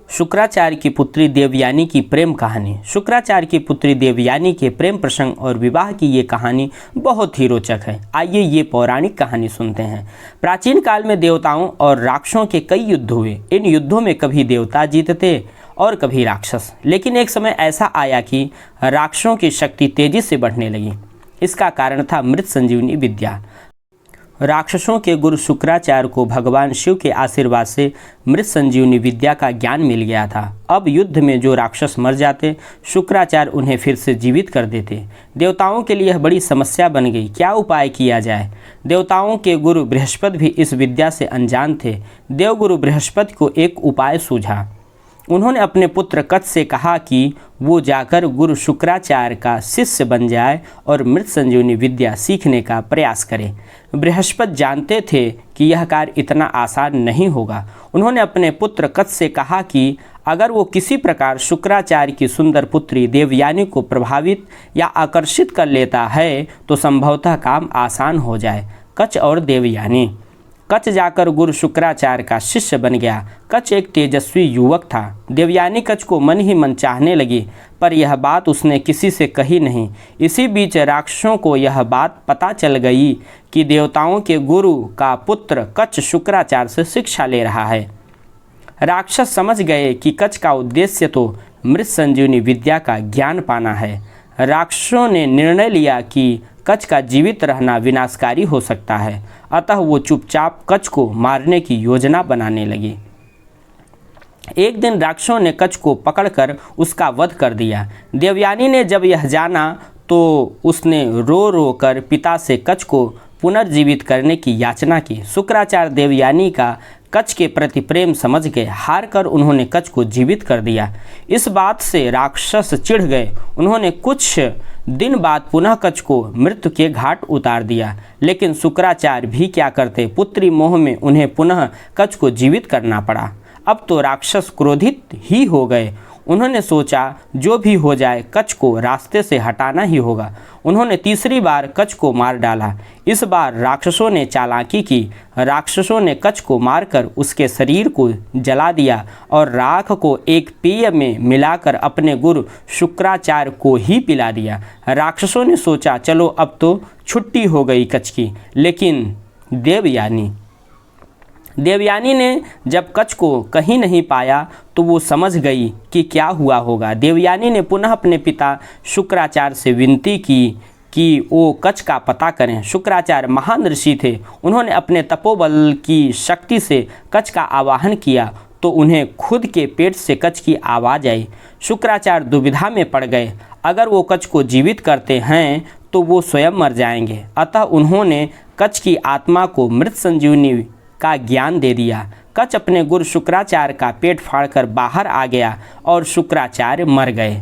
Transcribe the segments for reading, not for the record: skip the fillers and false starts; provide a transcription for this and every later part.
शुक्राचार्य की पुत्री देवयानी की प्रेम कहानी। शुक्राचार्य की पुत्री देवयानी के प्रेम प्रसंग और विवाह की ये कहानी बहुत ही रोचक है। आइए ये पौराणिक कहानी सुनते हैं। प्राचीन काल में देवताओं और राक्षसों के कई युद्ध हुए। इन युद्धों में कभी देवता जीतते और कभी राक्षस। लेकिन एक समय ऐसा आया कि राक्षसों की शक्ति तेजी से बढ़ने लगी। इसका कारण था मृत संजीवनी विद्या। राक्षसों के गुरु शुक्राचार्य को भगवान शिव के आशीर्वाद से मृत संजीवनी विद्या का ज्ञान मिल गया था। अब युद्ध में जो राक्षस मर जाते, शुक्राचार्य उन्हें फिर से जीवित कर देते। देवताओं के लिए यह बड़ी समस्या बन गई। क्या उपाय किया जाए? देवताओं के गुरु बृहस्पति भी इस विद्या से अनजान थे। देवगुरु बृहस्पति को एक उपाय सूझा। उन्होंने अपने पुत्र कच्छ से कहा कि वो जाकर गुरु शुक्राचार्य का शिष्य बन जाए और मृत संजीवनी विद्या सीखने का प्रयास करे। बृहस्पति जानते थे कि यह कार्य इतना आसान नहीं होगा। उन्होंने अपने पुत्र कच्छ से कहा कि अगर वो किसी प्रकार शुक्राचार्य की सुंदर पुत्री देवयानी को प्रभावित या आकर्षित कर लेता है तो संभवतः काम आसान हो जाए। कच्छ और देवयानी। कच्छ जाकर गुरु शुक्राचार्य का शिष्य बन गया। कच्छ एक तेजस्वी युवक था। देवयानी कच्छ को मन ही मन चाहने लगी, पर यह बात उसने किसी से कही नहीं। इसी बीच राक्षसों को यह बात पता चल गई कि देवताओं के गुरु का पुत्र कच्छ शुक्राचार्य से शिक्षा ले रहा है। राक्षस समझ गए कि कच्छ का उद्देश्य तो मृत संजीवनी विद्या का ज्ञान पाना है। राक्षसों ने निर्णय लिया कि कच्छ का जीवित रहना विनाशकारी हो सकता है, अतः वो चुपचाप कच्छ को मारने की योजना बनाने लगे। एक दिन राक्षसों ने कच्छ को पकड़कर उसका वध कर दिया। देवयानी ने जब यह जाना तो उसने रो रो कर पिता से कच्छ को पुनर्जीवित करने की याचना की। शुक्राचार्य देवयानी का कच्छ के प्रति प्रेम समझ गए। हार कर उन्होंने कच्छ को जीवित कर दिया। इस बात से राक्षस चिढ़ गए। उन्होंने कुछ दिन बाद पुनः कच्छ को मृत्यु के घाट उतार दिया। लेकिन शुक्राचार्य भी क्या करते, पुत्री मोह में उन्हें पुनः कच्छ को जीवित करना पड़ा। अब तो राक्षस क्रोधित ही हो गए। उन्होंने सोचा जो भी हो जाए कच्छ को रास्ते से हटाना ही होगा। उन्होंने तीसरी बार कच्छ को मार डाला। इस बार राक्षसों ने चालाकी की। राक्षसों ने कच्छ को मारकर उसके शरीर को जला दिया और राख को एक पेय में मिलाकर अपने गुरु शुक्राचार्य को ही पिला दिया। राक्षसों ने सोचा चलो अब तो छुट्टी हो गई कच्छ की। लेकिन देवयानी ने जब कच्छ को कहीं नहीं पाया तो वो समझ गई कि क्या हुआ होगा। देवयानी ने पुनः अपने पिता शुक्राचार्य से विनती की कि वो कच्छ का पता करें। शुक्राचार्य महान ऋषि थे। उन्होंने अपने तपोबल की शक्ति से कच्छ का आवाहन किया तो उन्हें खुद के पेट से कच्छ की आवाज़ आई। शुक्राचार्य दुविधा में पड़ गए। अगर वो कच्छ को जीवित करते हैं तो वो स्वयं मर जाएंगे। अतः उन्होंने कच्छ की आत्मा को मृत संजीवनी का ज्ञान दे दिया। कच्छ अपने गुरु शुक्राचार्य का पेट फाड़कर बाहर आ गया और शुक्राचार्य मर गए।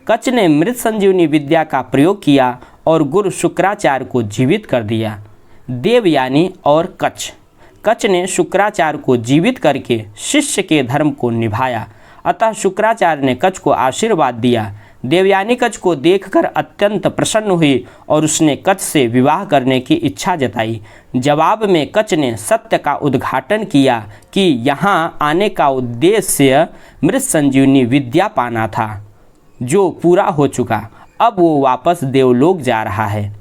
कच्छ ने मृत संजीवनी विद्या का प्रयोग किया और गुरु शुक्राचार्य को जीवित कर दिया। देवयानी और कच्छ ने शुक्राचार्य को जीवित करके शिष्य के धर्म को निभाया। अतः शुक्राचार्य ने कच्छ को आशीर्वाद दिया। देवयानी कच्छ को देखकर अत्यंत प्रसन्न हुई और उसने कच्छ से विवाह करने की इच्छा जताई। जवाब में कच्छ ने सत्य का उद्घाटन किया कि यहाँ आने का उद्देश्य मृत संजीवनी विद्या पाना था, जो पूरा हो चुका। अब वो वापस देवलोक जा रहा है।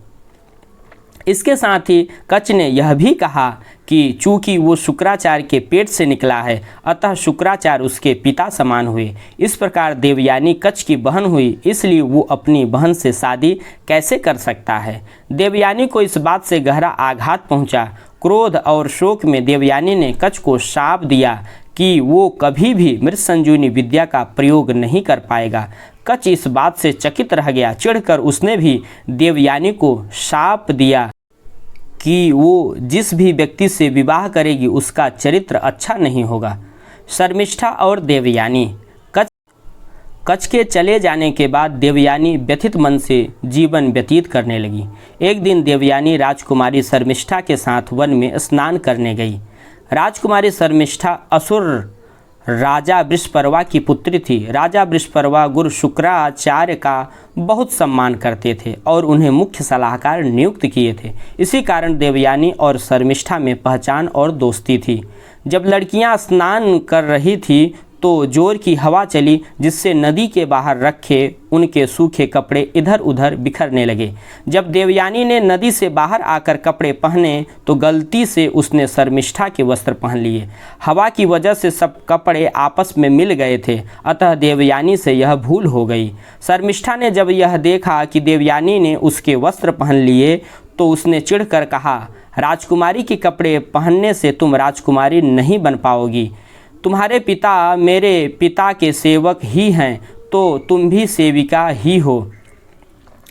इसके साथ ही कच्छ ने यह भी कहा कि चूंकि वो शुक्राचार्य के पेट से निकला है, अतः शुक्राचार्य उसके पिता समान हुए। इस प्रकार देवयानी कच्छ की बहन हुई, इसलिए वो अपनी बहन से शादी कैसे कर सकता है। देवयानी को इस बात से गहरा आघात पहुंचा। क्रोध और शोक में देवयानी ने कच्छ को शाप दिया कि वो कभी भी मृत संजीवनी विद्या का प्रयोग नहीं कर पाएगा। कच्छ इस बात से चकित रह गया। चिढ़कर उसने भी देवयानी को शाप दिया कि वो जिस भी व्यक्ति से विवाह करेगी उसका चरित्र अच्छा नहीं होगा। शर्मिष्ठा और देवयानी। कच्छ के चले जाने के बाद देवयानी व्यथित मन से जीवन व्यतीत करने लगी। एक दिन देवयानी राजकुमारी शर्मिष्ठा के साथ वन में स्नान करने गई। राजकुमारी शर्मिष्ठा असुर राजा वृषपर्वा की पुत्री थी। राजा वृषपर्वा गुरु शुक्राचार्य का बहुत सम्मान करते थे और उन्हें मुख्य सलाहकार नियुक्त किए थे। इसी कारण देवयानी और शर्मिष्ठा में पहचान और दोस्ती थी। जब लड़कियां स्नान कर रही थी तो जोर की हवा चली, जिससे नदी के बाहर रखे उनके सूखे कपड़े इधर उधर बिखरने लगे। जब देवयानी ने नदी से बाहर आकर कपड़े पहने तो गलती से उसने शर्मिष्ठा के वस्त्र पहन लिए। हवा की वजह से सब कपड़े आपस में मिल गए थे, अतः देवयानी से यह भूल हो गई। शर्मिष्ठा ने जब यह देखा कि देवयानी ने उसके वस्त्र पहन लिए तो उसने चिढ़कर कहा, राजकुमारी के कपड़े पहनने से तुम राजकुमारी नहीं बन पाओगी। तुम्हारे पिता मेरे पिता के सेवक ही हैं, तो तुम भी सेविका ही हो।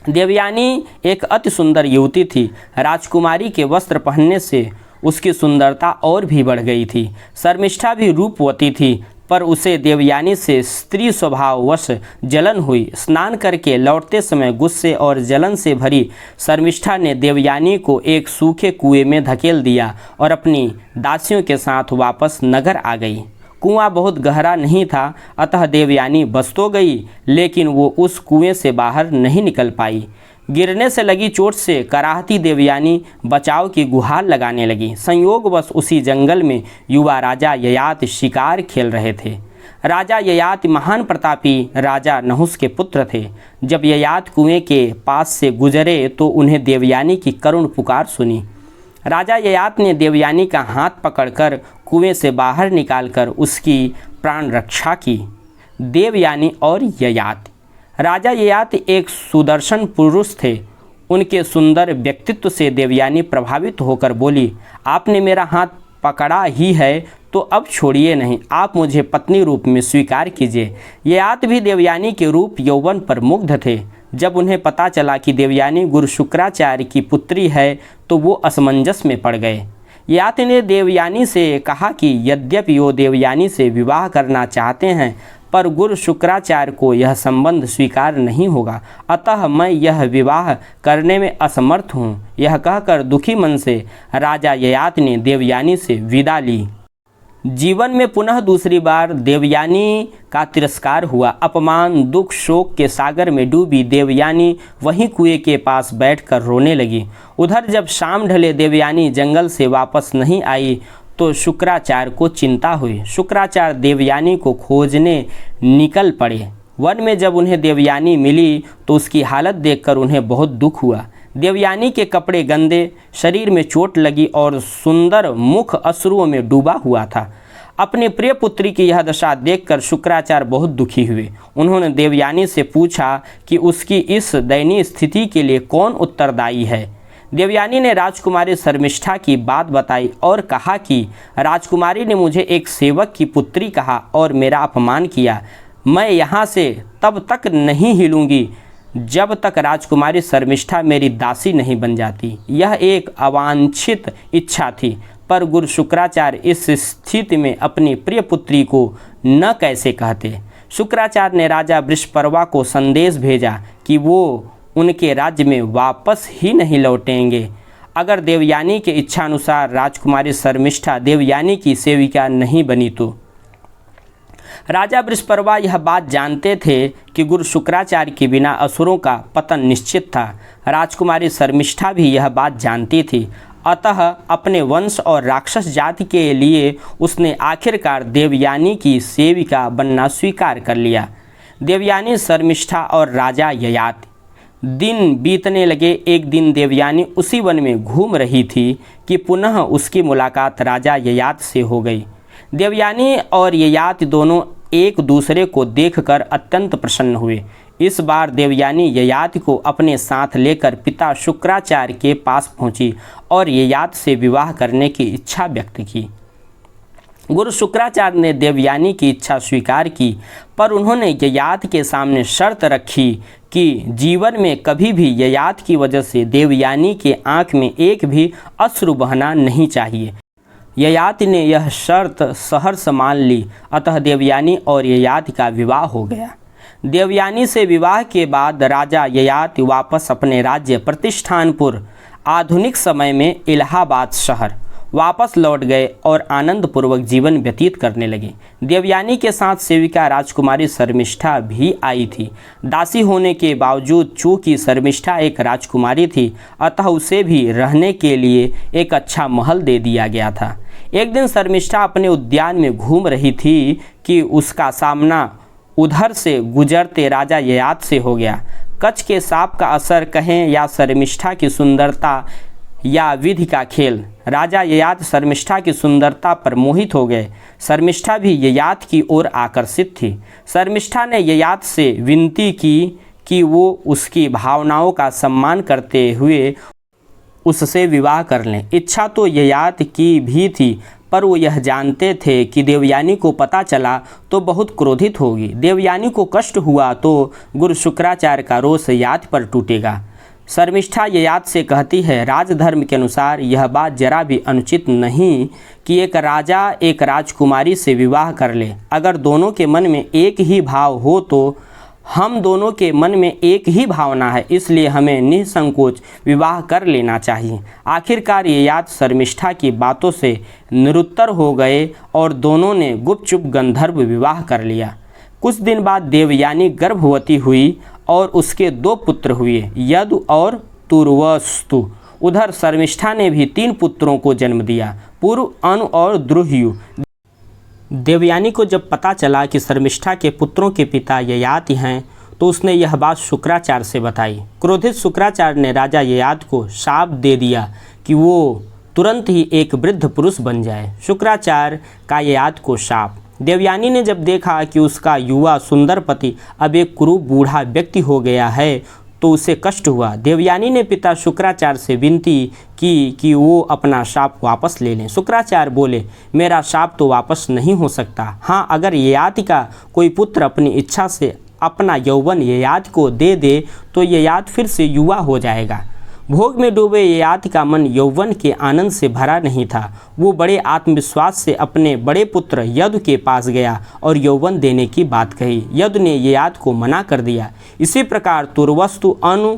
देवयानी एक अति सुंदर युवती थी। राजकुमारी के वस्त्र पहनने से उसकी सुंदरता और भी बढ़ गई थी। शर्मिष्ठा भी रूपवती थी, पर उसे देवयानी से स्त्री स्वभाववश जलन हुई। स्नान करके लौटते समय गुस्से और जलन से भरी शर्मिष्ठा ने देवयानी को एक सूखे कुएं में धकेल दिया और अपनी दासियों के साथ वापस नगर आ गई। कुआं बहुत गहरा नहीं था, अतः देवयानी बच तो गई, लेकिन वो उस कुएं से बाहर नहीं निकल पाई। गिरने से लगी चोट से कराहती देवयानी बचाव की गुहार लगाने लगी। संयोगवश उसी जंगल में युवा राजा ययाति शिकार खेल रहे थे। राजा ययाति महान प्रतापी राजा नहुस के पुत्र थे। जब ययाति कुएं के पास से गुजरे तो उन्हें देवयानी की करुण पुकार सुनी। राजा ययाति ने देवयानी का हाथ पकड़कर कुएं से बाहर निकालकर उसकी प्राण रक्षा की। देवयानी और ययाति। राजा ययाति एक सुदर्शन पुरुष थे। उनके सुंदर व्यक्तित्व से देवयानी प्रभावित होकर बोली, आपने मेरा हाथ पकड़ा ही है तो अब छोड़िए नहीं, आप मुझे पत्नी रूप में स्वीकार कीजिए। ययाति भी देवयानी के रूप यौवन पर मुग्ध थे। जब उन्हें पता चला कि देवयानी गुरु शुक्राचार्य की पुत्री है तो वो असमंजस में पड़ गए। ययाति ने देवयानी से कहा कि यद्यपि वो देवयानी से विवाह करना चाहते हैं, पर गुरु शुक्राचार्य को यह संबंध स्वीकार नहीं होगा, अतः मैं यह विवाह करने में असमर्थ हूँ। यह कहकर दुखी मन से राजा ययाति ने देवयानी से विदा ली। जीवन में पुनः दूसरी बार देवयानी का तिरस्कार हुआ। अपमान, दुख, शोक के सागर में डूबी देवयानी वहीं कुएं के पास बैठकर रोने लगी। उधर जब शाम ढले देवयानी जंगल से वापस नहीं आई तो शुक्राचार्य को चिंता हुई। शुक्राचार्य देवयानी को खोजने निकल पड़े। वन में जब उन्हें देवयानी मिली तो उसकी हालत देखकर उन्हें बहुत दुख हुआ। देवयानी के कपड़े गंदे, शरीर में चोट लगी और सुंदर मुख अश्रुओं में डूबा हुआ था। अपने प्रिय पुत्री की यह दशा देखकर शुक्राचार्य बहुत दुखी हुए। उन्होंने देवयानी से पूछा कि उसकी इस दयनीय स्थिति के लिए कौन उत्तरदायी है। देवयानी ने राजकुमारी शर्मिष्ठा की बात बताई और कहा कि राजकुमारी ने मुझे एक सेवक की पुत्री कहा और मेरा अपमान किया। मैं यहाँ से तब तक नहीं हिलूंगी जब तक राजकुमारी शर्मिष्ठा मेरी दासी नहीं बन जाती। यह एक अवांछित इच्छा थी, पर गुरु शुक्राचार्य इस स्थिति में अपनी प्रिय पुत्री को न कैसे कहते। शुक्राचार्य ने राजा वृषपर्वा को संदेश भेजा कि वो उनके राज्य में वापस ही नहीं लौटेंगे अगर देवयानी के इच्छानुसार राजकुमारी शर्मिष्ठा देवयानी की सेविका नहीं बनी तो। राजा वृषपर्वा यह बात जानते थे कि गुरु शुक्राचार्य के बिना असुरों का पतन निश्चित था। राजकुमारी शर्मिष्ठा भी यह बात जानती थी, अतः अपने वंश और राक्षस जाति के लिए उसने आखिरकार देवयानी की सेविका बनना स्वीकार कर लिया। देवयानी, शर्मिष्ठा और राजा ययाति। दिन बीतने लगे। एक दिन देवयानी उसी वन में घूम रही थी कि पुनः उसकी मुलाकात राजा ययाति से हो गई। देवयानी और ययाति दोनों एक दूसरे को देखकर अत्यंत प्रसन्न हुए। इस बार देवयानी ययाति को अपने साथ लेकर पिता शुक्राचार्य के पास पहुंची और ययाति से विवाह करने की इच्छा व्यक्त की। गुरु शुक्राचार्य ने देवयानी की इच्छा स्वीकार की, पर उन्होंने ययाति के सामने शर्त रखी कि जीवन में कभी भी ययाति की वजह से देवयानी के आंख में एक भी अश्रु बहना नहीं चाहिए। ययाति ने यह शर्त सहर्ष मान ली, अतः देवयानी और ययाति का विवाह हो गया। देवयानी से विवाह के बाद राजा ययाति वापस अपने राज्य प्रतिष्ठानपुर, आधुनिक समय में इलाहाबाद शहर, वापस लौट गए और आनंदपूर्वक जीवन व्यतीत करने लगे। देवयानी के साथ सेविका राजकुमारी शर्मिष्ठा भी आई थी। दासी होने के बावजूद चूंकि शर्मिष्ठा एक राजकुमारी थी, अतः उसे भी रहने के लिए एक अच्छा महल दे दिया गया था। एक दिन शर्मिष्ठा अपने उद्यान में घूम रही थी कि उसका सामना उधर से गुजरते राजा ययाति से हो गया। कच्छ के सांप का असर कहें या शर्मिष्ठा की सुंदरता या विधि का खेल, राजा ययाति शर्मिष्ठा की सुंदरता पर मोहित हो गए। शर्मिष्ठा भी ययाति की ओर आकर्षित थी। शर्मिष्ठा ने ययाति से विनती की कि वो उसकी भावनाओं का सम्मान करते हुए उससे विवाह कर लें। इच्छा तो ययाति की भी थी, पर वो यह जानते थे कि देवयानी को पता चला तो बहुत क्रोधित होगी। देवयानी को कष्ट हुआ तो गुरु शुक्राचार्य का रोष ययाति पर टूटेगा। शर्मिष्ठा ययाति से कहती है, राजधर्म के अनुसार यह बात जरा भी अनुचित नहीं कि एक राजा एक राजकुमारी से विवाह कर ले। अगर दोनों के मन में एक ही भाव हो तो हम दोनों के मन में एक ही भावना है, इसलिए हमें निसंकोच विवाह कर लेना चाहिए। आखिरकार ययाति शर्मिष्ठा की बातों से निरुत्तर हो गए और दोनों ने गुपचुप गंधर्व विवाह कर लिया। कुछ दिन बाद देवयानी गर्भवती हुई और उसके 2 पुत्र हुए, यदु और तुर्वस्तु। उधर शर्मिष्ठा ने भी 3 पुत्रों को जन्म दिया, पुरु, अनु और द्रुह्यु। देवयानी को जब पता चला कि शर्मिष्ठा के पुत्रों के पिता ययाति हैं तो उसने यह बात शुक्राचार्य से बताई। क्रोधित शुक्राचार्य ने राजा ययाति को शाप दे दिया कि वो तुरंत ही एक वृद्ध पुरुष बन जाए। शुक्राचार्य का ययाति को शाप। देवयानी ने जब देखा कि उसका युवा सुंदर पति अब एक कुरूप बूढ़ा व्यक्ति हो गया है तो उसे कष्ट हुआ। देवयानी ने पिता शुक्राचार्य से विनती की कि वो अपना शाप वापस ले लें। शुक्राचार्य बोले, मेरा शाप तो वापस नहीं हो सकता। हाँ, अगर ययाति का कोई पुत्र अपनी इच्छा से अपना यौवन ययाति को दे दे तो ययाति फिर से युवा हो जाएगा। भोग में डूबे ययाति का मन यौवन के आनंद से भरा नहीं था। वो बड़े आत्मविश्वास से अपने बड़े पुत्र यदु के पास गया और यौवन देने की बात कही। यदु ने ययाति को मना कर दिया। इसी प्रकार तुर्वस्तु, अनु,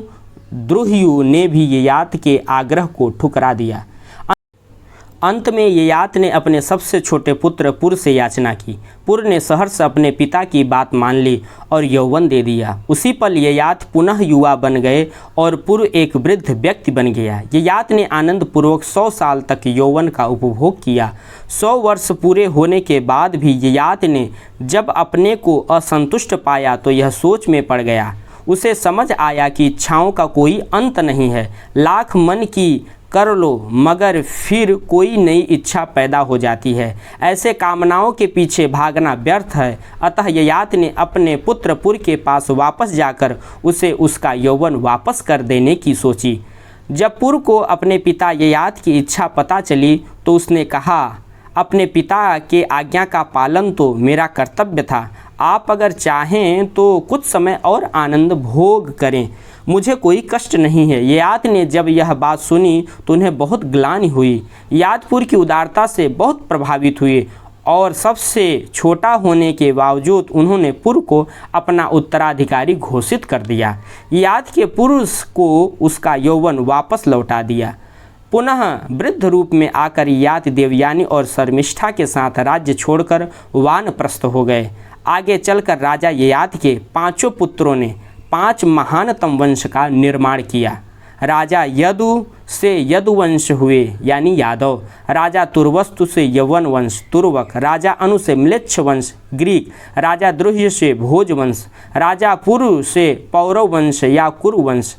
द्रुह्यु ने भी ययाति के आग्रह को ठुकरा दिया। अंत में ययाति ने अपने सबसे छोटे पुत्र पुर से याचना की। पुर ने सहर्ष अपने पिता की बात मान ली और यौवन दे दिया। उसी पल ययाति पुनः युवा बन गए और पुर एक वृद्ध व्यक्ति बन गया। ययाति ने आनंद पूर्वक 100 साल तक यौवन का उपभोग किया। 100 वर्ष पूरे होने के बाद भी ययाति ने जब अपने को असंतुष्ट पाया तो यह सोच में पड़ गया। उसे समझ आया कि इच्छाओं का कोई अंत नहीं है। लाख मन की कर लो मगर फिर कोई नई इच्छा पैदा हो जाती है। ऐसे कामनाओं के पीछे भागना व्यर्थ है। अतः ययाति ने अपने पुत्र पुर के पास वापस जाकर उसे उसका यौवन वापस कर देने की सोची। जब पुर को अपने पिता ययाति की इच्छा पता चली तो उसने कहा, अपने पिता के आज्ञा का पालन तो मेरा कर्तव्य था। आप अगर चाहें तो कुछ समय और आनंद भोग करें, मुझे कोई कष्ट नहीं है। ययाति ने जब यह बात सुनी तो उन्हें बहुत ग्लानि हुई। ययातिपुर की उदारता से बहुत प्रभावित हुए और सबसे छोटा होने के बावजूद उन्होंने पुर को अपना उत्तराधिकारी घोषित कर दिया। ययाति के पुरुष को उसका यौवन वापस लौटा दिया। पुनः वृद्ध रूप में आकर ययाति देवयानी और शर्मिष्ठा के साथ राज्य छोड़कर वानप्रस्थ हो गए। आगे चलकर राजा ययाति के 5 पुत्रों ने 5 महानतम वंश का निर्माण किया। राजा यदु से यदुवंश हुए यानी यादव, राजा तुर्वस्तु से यवन वंश तुर्वक, राजा अनु से म्लेच्छ वंश ग्रीक, राजा द्रुह्य से भोज वंश, राजा पुरु से पौरव वंश या कुरुवंश।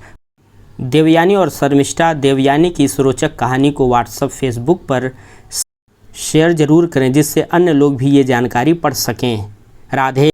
देवयानी और शर्मिष्ठा देवयानी की इस रोचक कहानी को व्हाट्सएप फेसबुक पर शेयर जरूर करें जिससे अन्य लोग भी ये जानकारी पढ़ सकें। राधे।